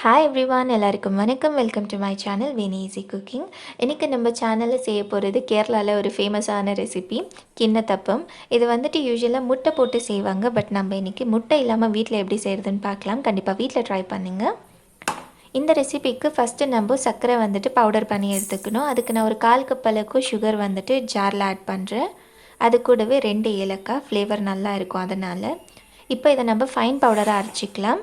Hi everyone, எல்லாருக்கும் வணக்கம். Welcome to my channel many easy cooking. இன்றைக்கி நம்ம சேனலில் செய்ய போகிறது கேரளாவில் ஒரு ஃபேமஸான ரெசிபி கிண்ணத்தப்பம். இது வந்துட்டு யூஸ்வலாக முட்டை போட்டு செய்வாங்க. பட் நம்ம இன்றைக்கி முட்டை இல்லாமல் வீட்டில் எப்படி செய்கிறதுன்னு பார்க்கலாம். கண்டிப்பாக வீட்டில் ட்ரை பண்ணுங்கள். இந்த ரெசிபிக்கு ஃபஸ்ட்டு நம்ம சர்க்கரை வந்துட்டு பவுடர் பண்ணி எடுத்துக்கணும். அதுக்கு நான் ஒரு 1/4 கப் அளவுக்கு சுகர் வந்துட்டு ஜாரில் ஆட் பண்ணுறேன். அது கூடவே 2 ஏலக்காய், ஃப்ளேவர் நல்லா இருக்கும் அதனால். இப்போ இதை நம்ம ஃபைன் பவுடராக அரைச்சிக்கலாம்.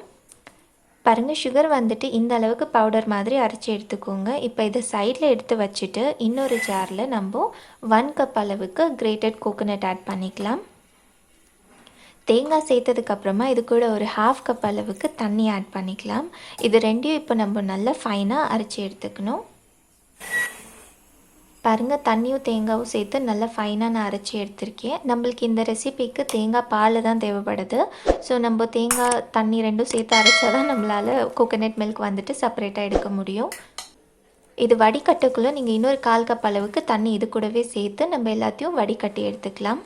பாருங்கள், சுகர் வந்துட்டு இந்த அளவுக்கு பவுடர் மாதிரி அரைச்சி எடுத்துக்கோங்க. இப்போ இதை சைடில் எடுத்து வச்சுட்டு இன்னொரு ஜாரில் நம்ம 1 கப் அளவுக்கு கிரேட்டட் கோகோனட் ஆட் பண்ணிக்கலாம். தேங்காய் சேர்த்ததுக்கப்புறமா இது கூட ஒரு 1/2 கப் அளவுக்கு தண்ணி ஆட் பண்ணிக்கலாம். இது ரெண்டையும் இப்போ நம்ம நல்லா ஃபைனாக அரைச்சி எடுத்துக்கணும். பாருங்கள், தண்ணியும் தேங்காயும் சேர்த்து நல்லா ஃபைனாக நான் அரைச்சி எடுத்திருக்கேன். நம்மளுக்கு இந்த ரெசிபிக்கு தேங்காய் பால் தான் தேவைப்படுது. ஸோ நம்ம தேங்காய் தண்ணி ரெண்டும் சேர்த்து அரைச்சா தான் நம்மளால் கோகோனட் மில்க் வந்துட்டு செப்பரேட்டாக எடுக்க முடியும். இது வடிகட்டுக்குள்ளே நீங்கள் இன்னொரு 1/4 கப் அளவுக்கு தண்ணி இது கூடவே சேர்த்து நம்ம எல்லாத்தையும் வடிகட்டி எடுத்துக்கலாம்.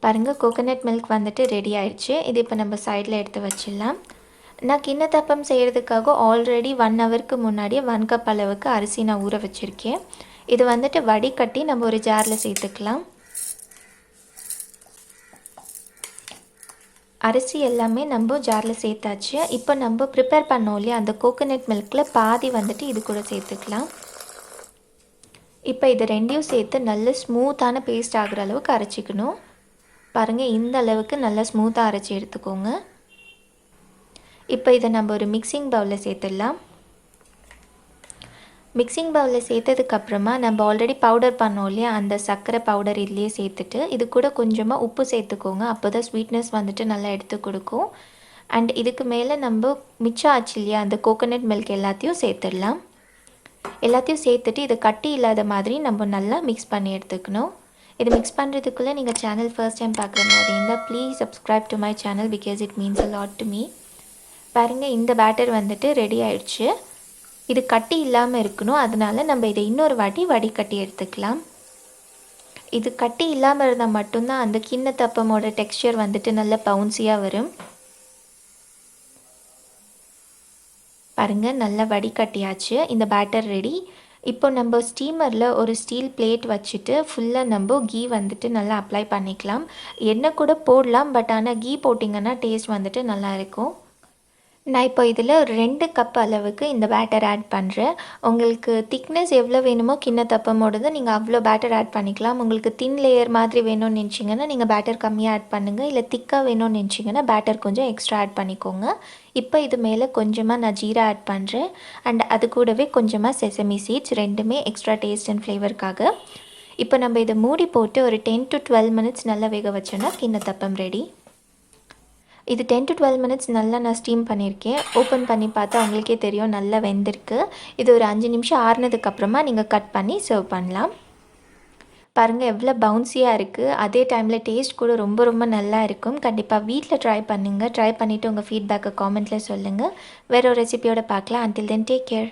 பாருங்கள், கோகோனட் மில்க் வந்துட்டு ரெடி ஆயிடுச்சு. இது இப்போ நம்ம சைடில் எடுத்து வச்சிடலாம். நான் கிண்ணத்தப்பம் செய்கிறதுக்காக ஆல்ரெடி 1 ஹவருக்கு முன்னாடியே 1 கப் அளவுக்கு அரிசி நான் ஊற வச்சுருக்கேன். இது வந்துட்டு வடிகட்டி நம்ம ஒரு ஜாரில் சேர்த்துக்கலாம். அரிசி எல்லாமே நம்ம ஜாரில் சேர்த்தாச்சு. இப்போ நம்ம ப்ரிப்பேர் பண்ணோம் இல்லையா, அந்த கோகோனட் மில்கில் பாதி வந்துட்டு இது கூட சேர்த்துக்கலாம். இப்போ இது ரெண்டையும் சேர்த்து நல்ல ஸ்மூத்தான பேஸ்ட் ஆகிற அளவுக்கு அரைச்சிக்கணும். பாருங்கள், இந்த அளவுக்கு நல்லா ஸ்மூத்தாக அரைச்சி எடுத்துக்கோங்க. இப்போ இதை நம்ம ஒரு மிக்சிங் பவுலில் சேர்த்துடலாம். மிக்சிங் பவுலில் சேர்த்ததுக்கப்புறமா நம்ம ஆல்ரெடி பவுடர் பண்ணோம் இல்லையா, அந்த சர்க்கரை பவுடர் இதுலேயே சேர்த்துட்டு இது கூட கொஞ்சமாக உப்பு சேர்த்துக்கோங்க. அப்போ தான் ஸ்வீட்னஸ் வந்துட்டு நல்லா எடுத்து கொடுக்கும். அண்ட் இதுக்கு மேலே நம்ம மிச்சம் ஆச்சு இல்லையா, அந்த கோகோனட் மில்க் எல்லாத்தையும் சேர்த்துடலாம். எல்லாத்தையும் சேர்த்துட்டு இதை கட்டி இல்லாத மாதிரி நம்ம நல்லா மிக்ஸ் பண்ணி எடுத்துக்கணும். இது மிக்ஸ் பண்ணுறதுக்குள்ளே நீங்கள் சேனல் ஃபர்ஸ்ட் டைம் பார்க்குற மாதிரி இருந்தால் please subscribe to my channel because it means a lot to me. பாருங்கள், இந்த பேட்டர் வந்துட்டு ரெடி ஆயிடுச்சு. இது கட்டி இல்லாமல் இருக்கணும். அதனால் நம்ம இதை இன்னொரு வாட்டி வடிகட்டி எடுத்துக்கலாம். இது கட்டி இல்லாமல் இருந்தால் மட்டும்தான் அந்த கிண்ணத்தப்பமோட டெக்ஸ்சர் வந்துட்டு நல்ல பவுன்சியாக வரும். பாருங்கள், நல்லா வடிகட்டியாச்சு. இந்த பேட்டர் ரெடி. இப்போ நம்ம ஸ்டீமரில் ஒரு ஸ்டீல் பிளேட் வச்சுட்டு ஃபுல்லாக நம்ம கீ வந்துட்டு நல்லா அப்ளை பண்ணிக்கலாம். எண்ணெய் கூட போடலாம், பட் ஆனால் கீ போட்டிங்கன்னா டேஸ்ட் வந்துட்டு நல்லாயிருக்கும். நான் இப்போ இதில் 2 கப் அளவுக்கு இந்த பேட்டர் ஆட் பண்ணுறேன். உங்களுக்கு திக்னஸ் எவ்வளோ வேணுமோ கிண்ணத்தப்பமோடது நீங்கள் அவ்வளோ பேட்டர் ஆட் பண்ணிக்கலாம். உங்களுக்கு தின் லேயர் மாதிரி வேணும்னு நினச்சிங்கன்னா நீங்கள் பேட்டர் கம்மியாக ஆட் பண்ணுங்கள். இல்லை திக்காக வேணும்னு நினச்சிங்கன்னா பேட்டர் கொஞ்சம் எக்ஸ்ட்ரா ஆட் பண்ணிக்கோங்க. இப்போ இது மேலே கொஞ்சமாக நான் ஜீரா ஆட் பண்ணுறேன். அண்ட் அது கூடவே கொஞ்சமாக செசமி சீட்ஸ், ரெண்டுமே எக்ஸ்ட்ரா டேஸ்ட் அண்ட் ஃப்ளேவருக்காக. இப்போ நம்ம இதை மூடி போட்டு ஒரு 10 to 12 மினிட்ஸ் நல்லா வேக வச்சோன்னா கிண்ணத்தப்பம் ரெடி. இது 10 to 12 மினிட்ஸ் நல்லா நான் ஸ்டீம் பண்ணியிருக்கேன். ஓப்பன் பண்ணி பார்த்தா உங்களுக்கே தெரியும் நல்லா வெந்திருக்கு. இது ஒரு 5 நிமிஷம் ஆறுனதுக்கப்புறமா நீங்கள் கட் பண்ணி சர்வ் பண்ணலாம். பாருங்கள், எவ்வளோ பவுன்சியாக இருக்குது. அதே டைமில் டேஸ்ட் கூட ரொம்ப ரொம்ப நல்லா இருக்கும். கண்டிப்பாக வீட்டில் ட்ரை பண்ணுங்கள். ட்ரை பண்ணிவிட்டு உங்கள் ஃபீட்பேக்கை காமெண்ட்டில் சொல்லுங்கள். வேறு ஒரு ரெசிபியோட பார்க்கலாம். until then take care.